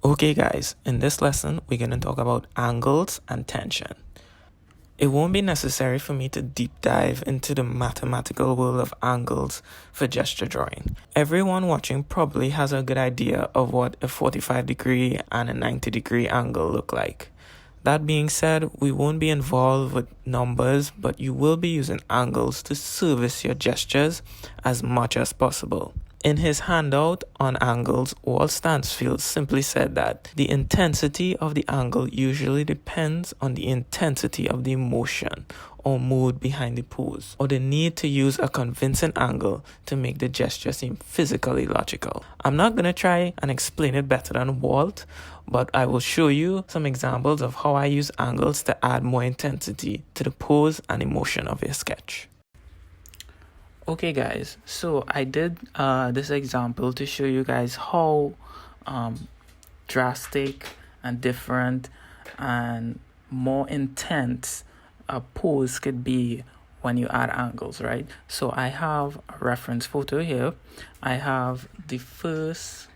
Okay guys, in this lesson, we're going to talk about angles and tension. It won't be necessary for me to deep dive into the mathematical world of angles for gesture drawing. Everyone watching probably has a good idea of what a 45-degree and a 90-degree angle look like. That being said, we won't be involved with numbers, but you will be using angles to service your gestures as much as possible. In his handout on angles, Walt Stansfield simply said that the intensity of the angle usually depends on the intensity of the emotion or mood behind the pose, or the need to use a convincing angle to make the gesture seem physically logical. I'm not going to try and explain it better than Walt, but I will show you some examples of how I use angles to add more intensity to the pose and emotion of your sketch. Okay guys, so I did this example to show you guys how drastic and different and more intense a pose could be when you add angles, right? So I have a reference photo here. I have the first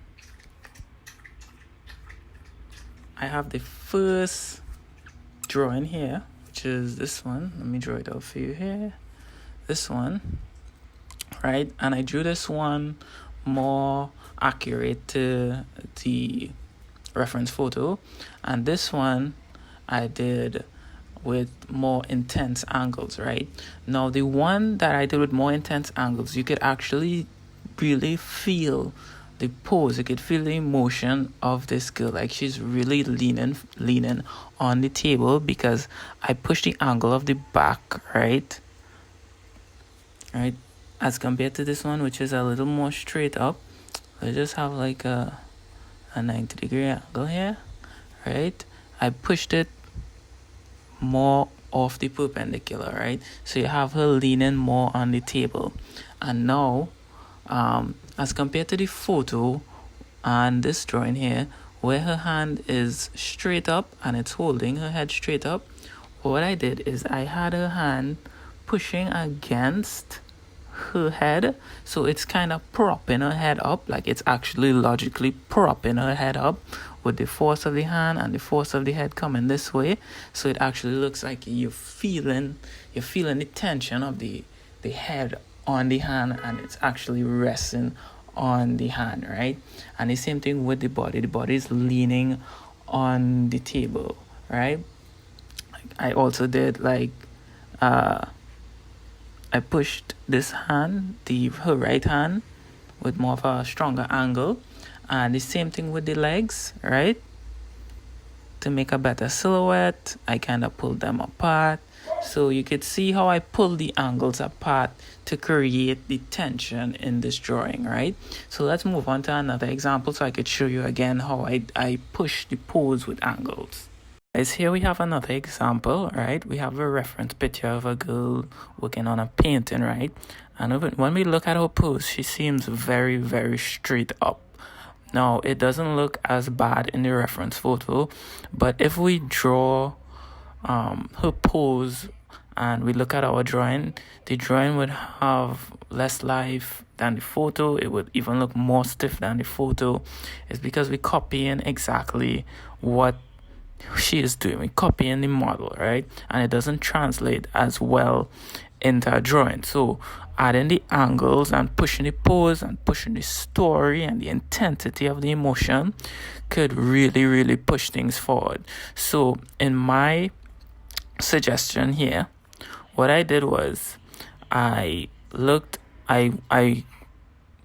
drawing here, which is this one. Let me draw it out for you here. This one. Right, and I drew this one more accurate to the reference photo, and this one I did with more intense angles. Right now, the one that I did with more intense angles, you could actually really feel the pose. You could feel the emotion of this girl, like she's really leaning on the table, because I pushed the angle of the back, right, as compared to this one, which is a little more straight up. I just have like a 90-degree angle here, right? I pushed it more off the perpendicular, right? So you have her leaning more on the table. And now, as compared to the photo and this drawing here, where her hand is straight up and it's holding her head straight up, what I did is I had her hand pushing against her head, so it's kind of propping her head up, like it's actually logically propping her head up with the force of the hand and the force of the head coming this way. So it actually looks like you're feeling the tension of the head on the hand, and it's actually resting on the hand, right? And the same thing with the body. The body is leaning on the table, right? I also did like I pushed this hand, her right hand, with more of a stronger angle, and the same thing with the legs, right? To make a better silhouette, I kind of pulled them apart. So you could see how I pulled the angles apart to create the tension in this drawing, right? So let's move on to another example so I could show you again how I push the pose with angles. Guys, here we have another example, right? We have a reference picture of a girl working on a painting, right? And when we look at her pose, she seems very, very straight up. Now, it doesn't look as bad in the reference photo, but if we draw her pose and we look at our drawing, the drawing would have less life than the photo. It would even look more stiff than the photo. It's because we're copying exactly what she is doing. We're copying the model, right? And it doesn't translate as well into a drawing. So adding the angles and pushing the pose and pushing the story and the intensity of the emotion could really, really push things forward. So in my suggestion here, what I did was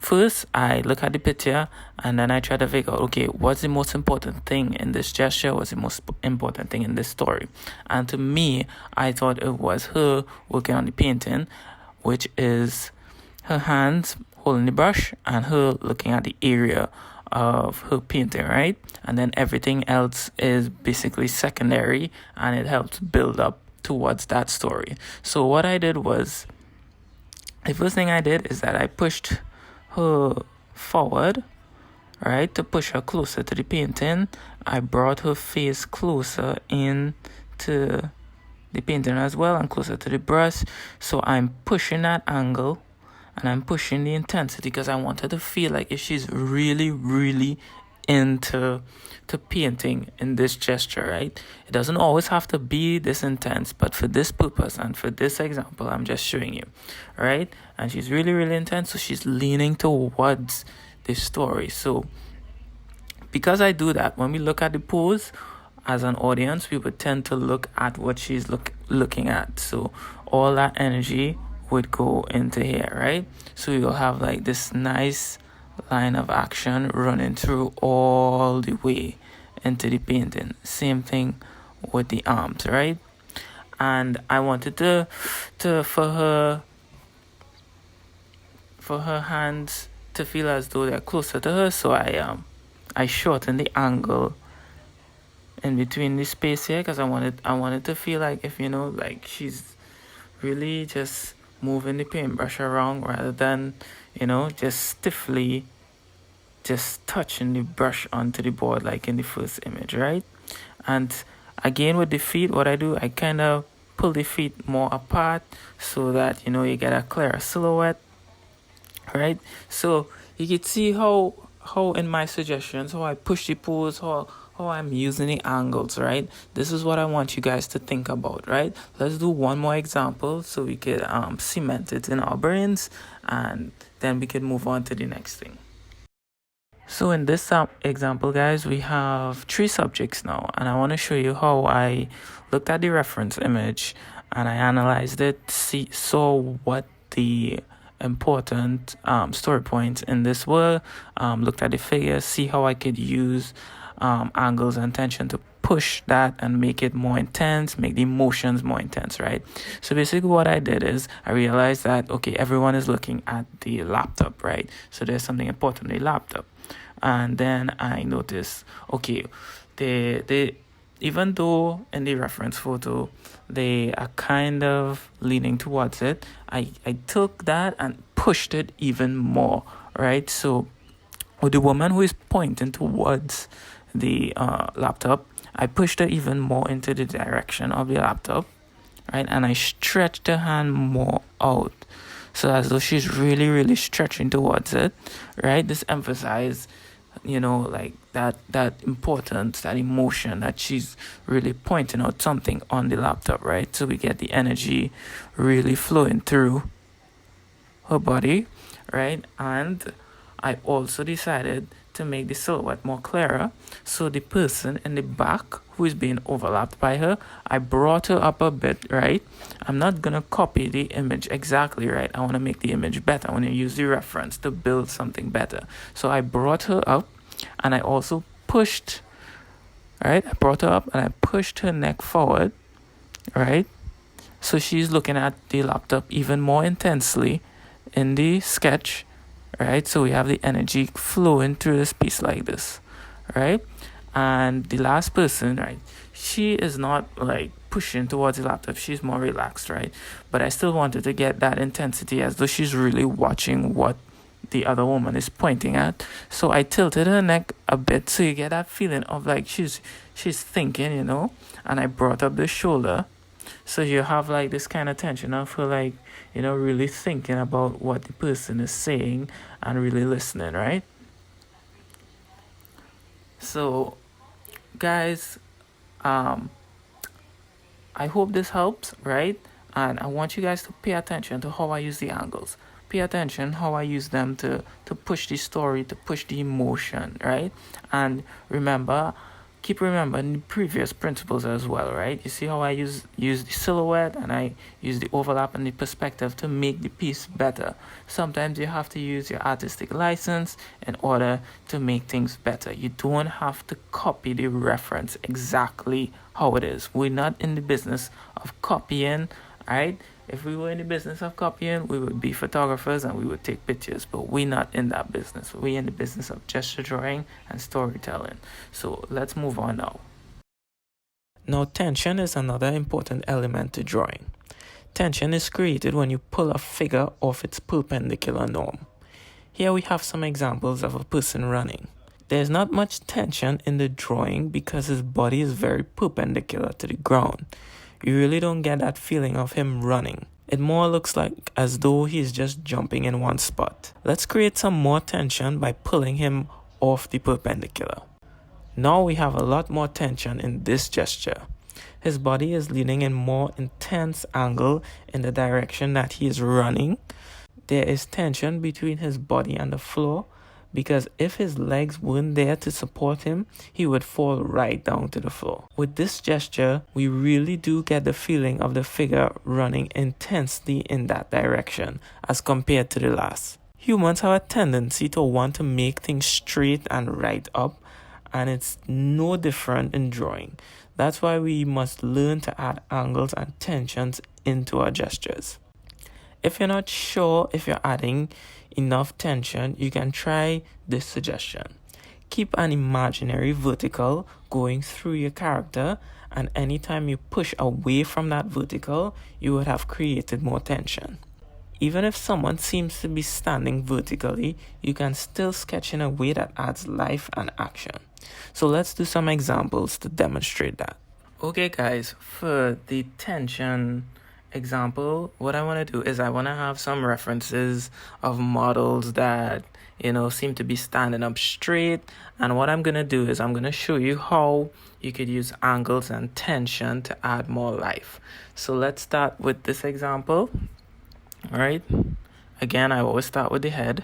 First, I look at the picture and then I try to figure out, okay, what's the most important thing in this gesture? What's the most important thing in this story? And to me, I thought it was her working on the painting, which is her hands holding the brush and her looking at the area of her painting, right? And then everything else is basically secondary, and it helps build up towards that story. So what I did was, the first thing I did is that I pushed her forward, right, to push her closer to the painting. I brought her face closer in to the painting as well and closer to the brush. So I'm pushing that angle and I'm pushing the intensity because I want her to feel like if she's really, really into to painting in this gesture, right? It doesn't always have to be this intense, but for this purpose and for this example, I'm just showing you, right? And she's really, really intense, so she's leaning towards this story. So because I do that, when we look at the pose as an audience, we would tend to look at what she's looking at. So all that energy would go into here, right? So you'll have like this nice line of action running through all the way into the painting. Same thing with the arms, right? And I wanted to for her hands to feel as though they're closer to her, so I shortened the angle in between the space here, because I wanted to feel like, if like she's really just moving the paintbrush around rather than just stiffly just touching the brush onto the board like in the first image, right? And again, with the feet, what I do, I kind of pull the feet more apart so that you get a clearer silhouette, right? So you can see how in my suggestions, how I push the pose, how I'm using the angles, right? This is what I want you guys to think about, right? Let's do one more example so we could cement it in our brains, and then we can move on to the next thing. So in this example, guys, we have 3 subjects now, and I want to show you how I looked at the reference image and I analyzed it, saw what the important story points in this were, looked at the figures, see how I could use angles and tension to push that and make it more intense, make the emotions more intense, right? So basically what I did is I realized that, okay, everyone is looking at the laptop, right? So there's something important in the laptop. And then I noticed, okay, they even though in the reference photo they are kind of leaning towards it, I took that and pushed it even more, right? So with the woman who is pointing towards the laptop, I pushed her even more into the direction of the laptop, right? And I stretched her hand more out, so as though she's really, really stretching towards it, right? This emphasized like that importance, that emotion, that she's really pointing out something on the laptop, right? So we get the energy really flowing through her body, right? And I also decided to make the silhouette more clearer, so the person in the back who is being overlapped by her, I brought her up a bit, right? I'm not gonna copy the image exactly, right? I want to make the image better. I want to use the reference to build something better. So I brought her up, and I also pushed, right? I brought her up and I pushed her neck forward, right? So she's looking at the laptop even more intensely in the sketch, right? So we have the energy flowing through this piece like this, right? And the last person, right, she is not like pushing towards the laptop, she's more relaxed, right? But I still wanted to get that intensity as though she's really watching what the other woman is pointing at. So I tilted her neck a bit, so you get that feeling of like she's thinking, and I brought up the shoulder, so you have like this kind of tension of her like really thinking about what the person is saying and really listening, right? So guys, I hope this helps, right? And I want you guys to pay attention to how I use the angles. Pay attention how I use them to push the story, to push the emotion, right? And keep remembering the previous principles as well, right? You see how I use the silhouette, and I use the overlap and the perspective to make the piece better. Sometimes you have to use your artistic license in order to make things better. You don't have to copy the reference exactly how it is. We're not in the business of copying, right? If we were in the business of copying, we would be photographers and we would take pictures, but we're not in that business. We're in the business of gesture drawing and storytelling. So let's move on now. Now, tension is another important element to drawing. Tension is created when you pull a figure off its perpendicular norm. Here we have some examples of a person running. There's not much tension in the drawing because his body is very perpendicular to the ground. You really don't get that feeling of him running. It more looks like as though he's just jumping in one spot. Let's create some more tension by pulling him off the perpendicular. Now we have a lot more tension in this gesture. His body is leaning in more intense angle in the direction that he is running. There is tension between his body and the floor because if his legs weren't there to support him, he would fall right down to the floor. With this gesture, we really do get the feeling of the figure running intensely in that direction as compared to the last. Humans have a tendency to want to make things straight and right up, and it's no different in drawing. That's why we must learn to add angles and tensions into our gestures. If you're not sure if you're adding enough tension, you can try this suggestion. Keep an imaginary vertical going through your character, and anytime you push away from that vertical, you would have created more tension. Even if someone seems to be standing vertically, you can still sketch in a way that adds life and action. So let's do some examples to demonstrate that. Okay guys, for the tension example, what I want to do is I want to have some references of models that, seem to be standing up straight. And what I'm going to do is I'm going to show you how you could use angles and tension to add more life. So let's start with this example. All right. Again, I always start with the head.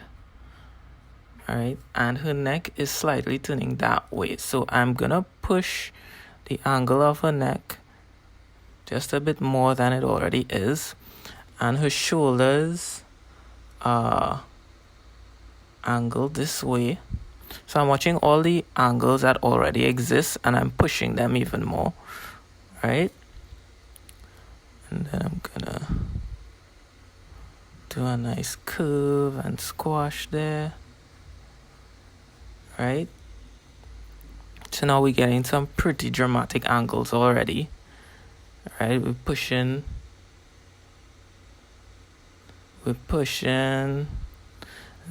All right. And her neck is slightly turning that way. So I'm going to push the angle of her neck just a bit more than it already is. And her shoulders are angled this way. So I'm watching all the angles that already exist and I'm pushing them even more. Right? And then I'm gonna do a nice curve and squash there. Right? So now we're getting some pretty dramatic angles already. Right, we're pushing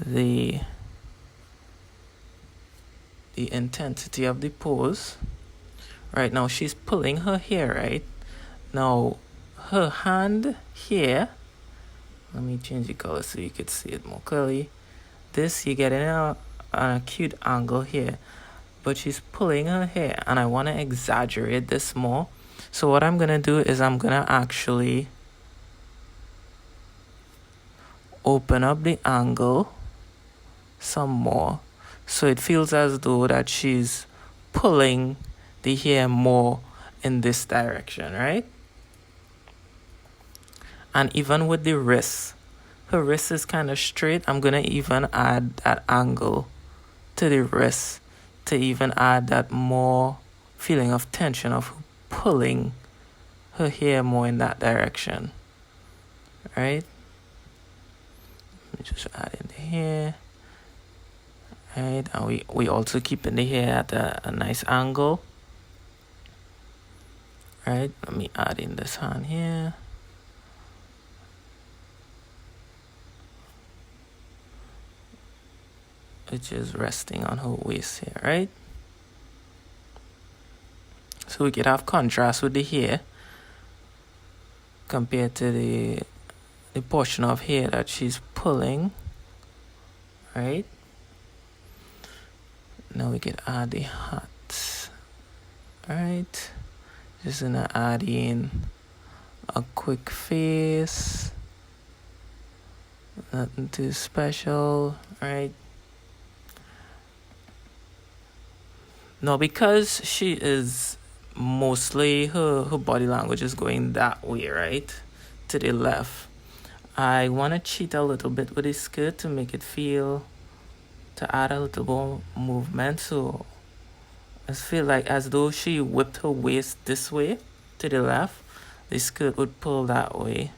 the intensity of the pose. Right now she's pulling her hair, right? Now her hand here, let me change the color so you could see it more clearly. This, you're getting an acute angle here, but she's pulling her hair and I want to exaggerate this more. So what I'm going to do is I'm going to actually open up the angle some more. So it feels as though that she's pulling the hair more in this direction, right? And even with the wrist, her wrist is kind of straight. I'm going to even add that angle to the wrist to even add that more feeling of tension of pulling her hair more in that direction. Right? Let me just add in the hair. Right, and we also keeping the hair at a nice angle. Right, let me add in this hand here. Which is resting on her waist here, right? So we could have contrast with the hair compared to the portion of hair that she's pulling, right? Now we could add the hat, right? Just gonna add in a quick face, nothing too special, right? Now because she is mostly her body language is going that way, right, to the left, I want to cheat a little bit with the skirt to make it feel, to add a little more movement. So I feel like as though she whipped her waist this way to the left, the skirt would pull that way.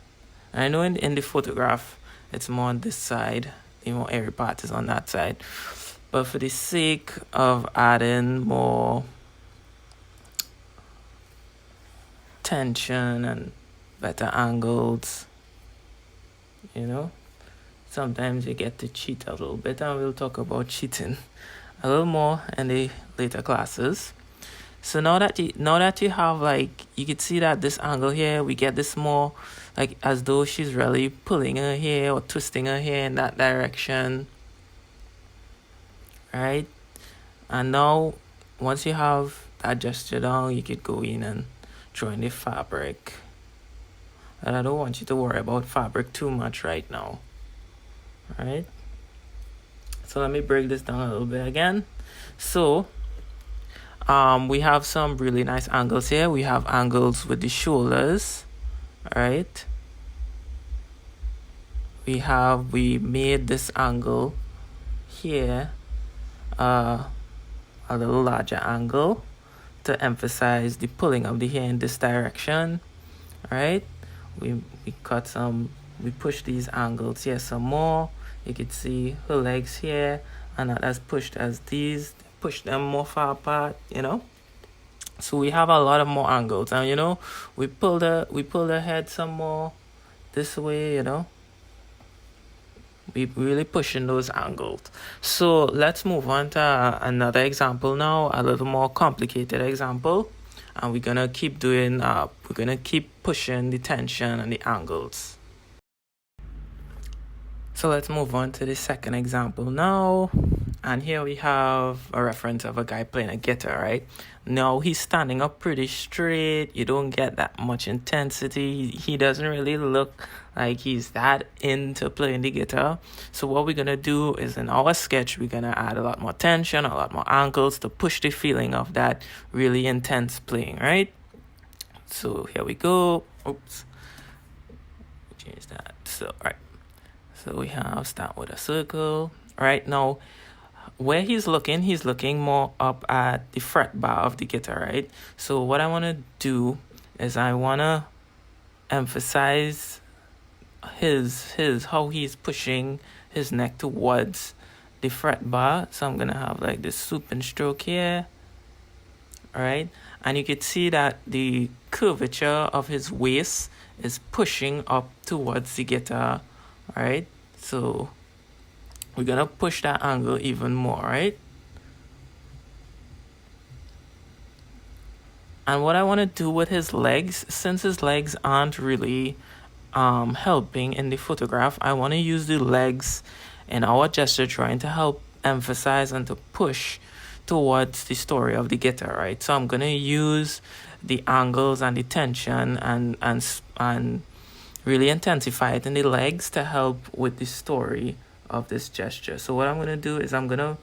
And I know in the photograph it's more on this side, the more airy part is on that side, but for the sake of adding more tension and better angles, sometimes you get to cheat a little bit, and we'll talk about cheating a little more in the later classes. So now that you have, like, you can see that this angle here, we get this more like as though she's really pulling her hair or twisting her hair in that direction, right? And now, once you have that gesture down, you could go in and throw in the fabric. And I don't want you to worry about fabric too much right now. Alright? So let me break this down a little bit again. So, we have some really nice angles here. We have angles with the shoulders. Alright? We made this angle here a little larger angle to emphasize the pulling of the hair in this direction. Right? We push these angles here some more. You can see her legs here, and not as pushed as these. Push them more far apart, So we have a lot of more angles, and we pull the head some more this way, We really pushing those angles. So let's move on to another example now, a little more complicated example. And we're gonna keep pushing the tension and the angles. So let's move on to the second example now. And here we have a reference of a guy playing a guitar, right? Now he's standing up pretty straight. You don't get that much intensity. He doesn't really look like he's that into playing the guitar. So what we're gonna do is, in our sketch, we're gonna add a lot more tension, a lot more angles to push the feeling of that really intense playing, right? So here we go. Oops. Change that. So, all right. So we start with a circle. Right now, where he's looking more up at the fret bar of the guitar, right? So what I want to do is I want to emphasize how he's pushing his neck towards the fret bar. So I'm going to have like this swooping stroke here. All right? And you can see that the curvature of his waist is pushing up towards the guitar. All right? So we're going to push that angle even more, right? And what I want to do with his legs, since his legs aren't really helping in the photograph, I want to use the legs in our gesture trying to help emphasize and to push towards the story of the guitar, right? So I'm going to use the angles and the tension and really intensify it in the legs to help with the story of this gesture. So what I'm going to do is I'm going to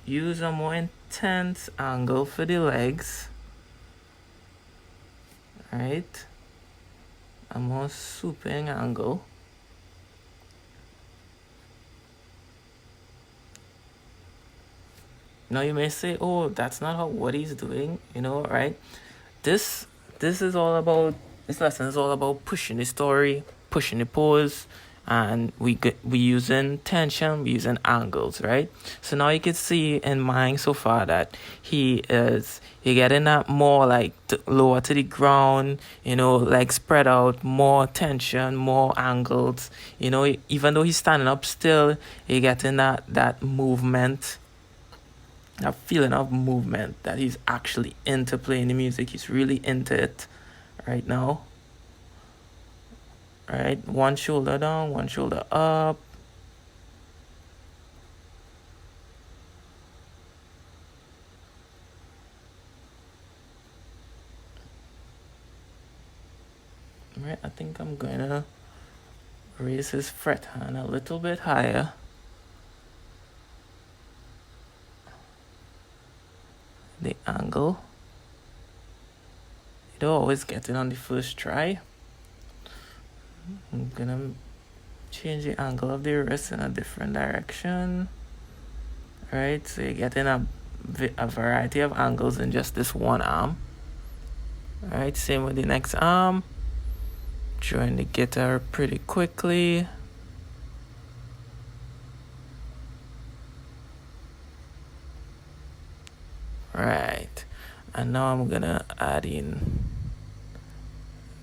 use a more intense angle for the legs, right? A more swooping angle. Now you may say, oh, that's not what he's doing, right? This lesson is all about pushing the story, pushing the pose, and we using tension, we using angles, right? So now you can see in mine so far that you're getting that more like lower to the ground, like spread out, more tension, more angles, even though he's standing up still, you're getting that movement, that feeling of movement, that he's actually into playing the music. He's really into it right now. All right, one shoulder down, one shoulder up. All right, I think I'm gonna raise his fret hand a little bit higher. The angle. You don't always get it on the first try. I'm gonna change the angle of the wrist in a different direction. Alright, so you're getting a variety of angles in just this one arm. Alright, same with the next arm. Drawing the guitar pretty quickly. Right, and now I'm gonna add in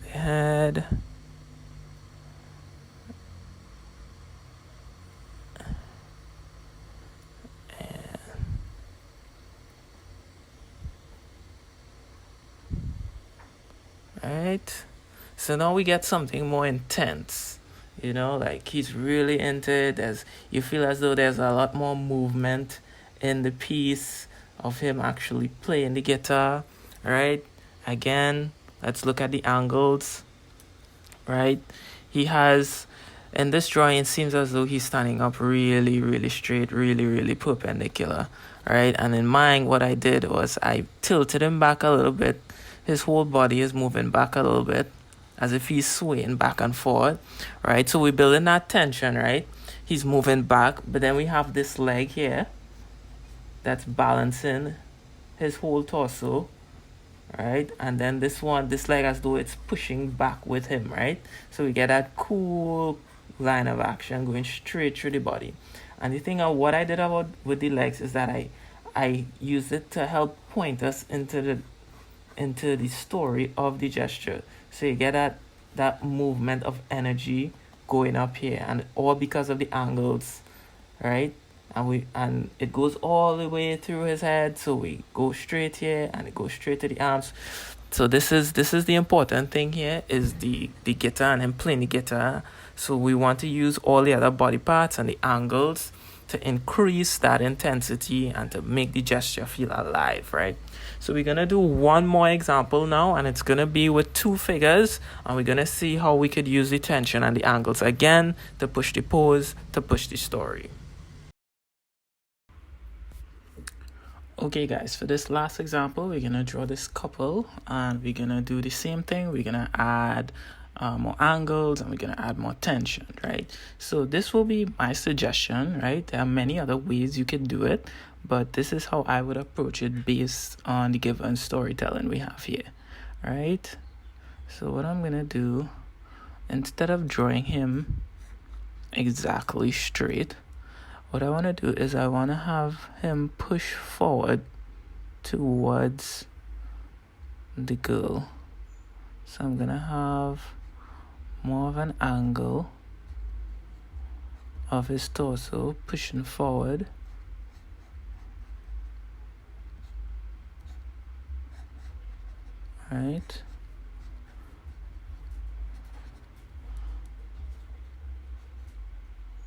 the head. Right, so now we get something more intense, like he's really into it. You feel as though there's a lot more movement in the piece of him actually playing the guitar, right? Again, let's look at the angles, right? He has, in this drawing, it seems as though he's standing up really, really straight, really, really perpendicular, right? And in mine, what I did was I tilted him back a little bit. His whole body is moving back a little bit, as if he's swaying back and forth, right? So we're building that tension, right? He's moving back, but then we have this leg here that's balancing his whole torso, right? And then this leg as though it's pushing back with him, right? So we get that cool line of action going straight through the body. And the thing of what I did about with the legs is that I used it to help point us into the story of the gesture. So you get that movement of energy going up here, and all because of the angles, right? And it goes all the way through his head, so we go straight here and it goes straight to the arms. So this is the important thing here, is the guitar and him playing the guitar. So we want to use all the other body parts and the angles to increase that intensity and to make the gesture feel alive, right? So we're gonna do one more example now, and it's gonna be with two figures, and we're gonna see how we could use the tension and the angles again to push the pose, to push the story. Okay guys, for this last example, we're gonna draw this couple, and we're gonna do the same thing. We're gonna add more angles, and we're gonna add more tension, right? So this will be my suggestion, right? There are many other ways you could do it, but this is how I would approach it based on the given storytelling we have here, right? So what I'm gonna do, instead of drawing him exactly straight, what I want to do is I want to have him push forward towards the girl. So I'm going to have more of an angle of his torso pushing forward. Right?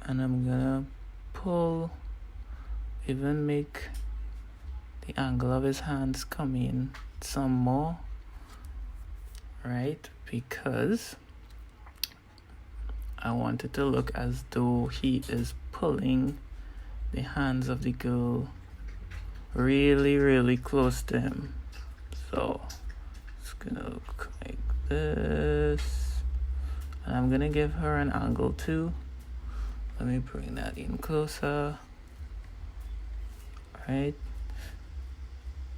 And I'm going to pull, even make the angle of his hands come in some more, right? Because I want it to look as though he is pulling the hands of the girl really, really close to him. So it's gonna look like this, and I'm gonna give her an angle too. Let me bring that in closer, right?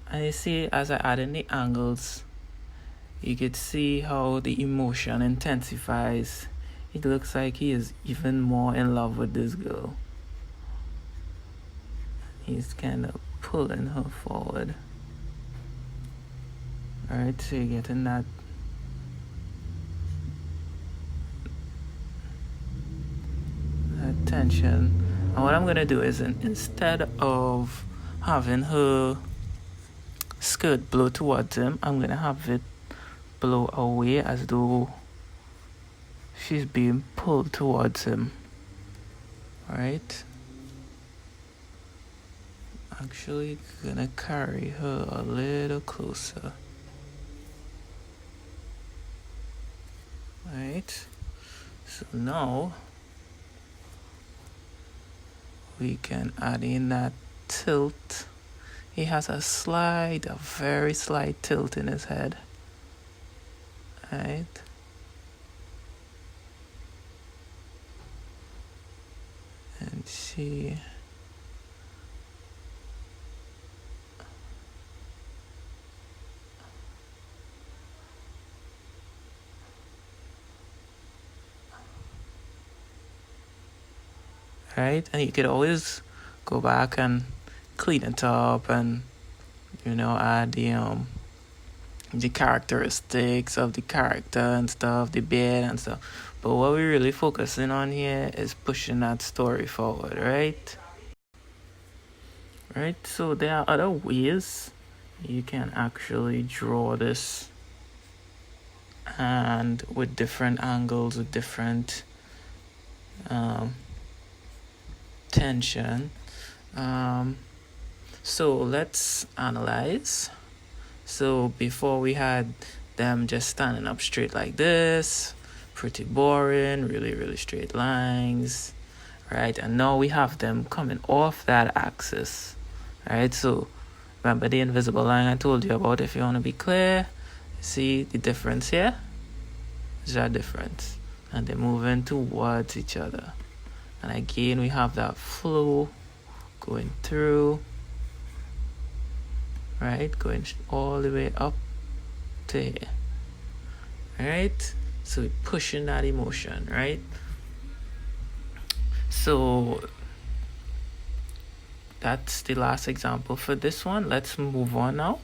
And you see, as I add in the angles, you could see how the emotion intensifies. It looks like he is even more in love with this girl. He's kind of pulling her forward. Alright, so you're getting that tension. And what I'm gonna do is, instead of having her skirt blow towards him, I'm gonna have it blow away as though she's being pulled towards him. Right? Actually gonna carry her a little closer. Right? So now we can add in that tilt. He has a very slight tilt in his head. Right? And she right? And you could always go back and clean it up and, add the characteristics of the character and stuff, the beard and stuff. But what we're really focusing on here is pushing that story forward, right? Right? So there are other ways you can actually draw this, and with different angles, with different tension. So let's analyze. So before we had them just standing up straight like this, pretty boring, really straight lines, right? And now we have them coming off that axis, right? So remember the invisible line I told you about. If you want to be clear, see the difference here? There's that difference. And they're moving towards each other. And again, we have that flow going through, right? Going all the way up to here, right? So we're pushing that emotion, right? So that's the last example for this one. Let's move on now.